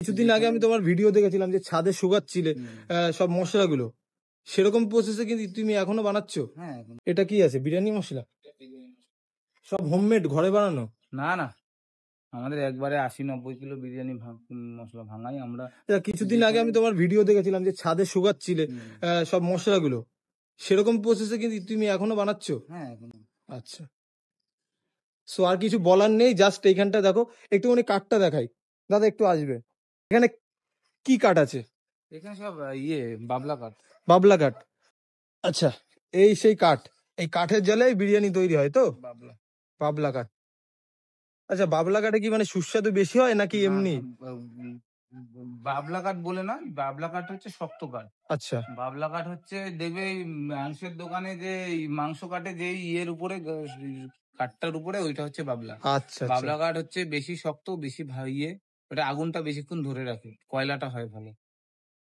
কিছুদিন আগে আমি তোমার ভিডিও দেখেছিলাম যে ছাদে শুকাচ্ছিলে সব মশলাগুলো, সেরকম প্রসেসে কিন্তু তুমি এখনো বানাচ্ছ? হ্যাঁ। এটা কি আছে, বিরিয়ানি মশলা? সব হোমমেড, ঘরে বানানো? না না, আমাদের একবারে 80-90 কিলো বিরিয়ানি মশলা ভাঙাই আমরা। কিছুদিন আগে আমি তোমার ভিডিও দেখেছিলাম যে ছাদে শুকাচ্ছিলে সব মশলাগুলো, সেরকম প্রসেসে কিন্তু তুমি এখনো বানাচ্ছ? হ্যাঁ। আচ্ছা, সো আর কিছু বলার নেই, জাস্ট এইখানটা দেখো, একটুখানি কাঠটা দেখাই। দাদা একটু আসবে, এখানে কি কাঠ আছে? এখানে সব বাবলা কাঠ। বাবলা কাঠ। আচ্ছা, এই সেই কাঠ, এই কাঠের জলে বিরিয়ানি তৈরি হয় তো? বাবলা কাঠ। আচ্ছা, বাবলা কাঠে কি মানে সুস্বাদু বেশি হয় নাকি এমনি? বাবলা কাঠ বলে না, বাবলা কাঠ হচ্ছে শক্ত কাঠ। আচ্ছা, বাবলা কাঠ হচ্ছে দেখবে মাংসের দোকানে যে মাংস কাটে যে উপরে কাঠটার উপরে, ওইটা হচ্ছে বাবলা। আচ্ছা। বাবলা কাঠ হচ্ছে বেশি শক্ত, বেশি ওটা আগুনটা বেশিক্ষণ ধরে রাখে, কয়লাটা হয় ভালো।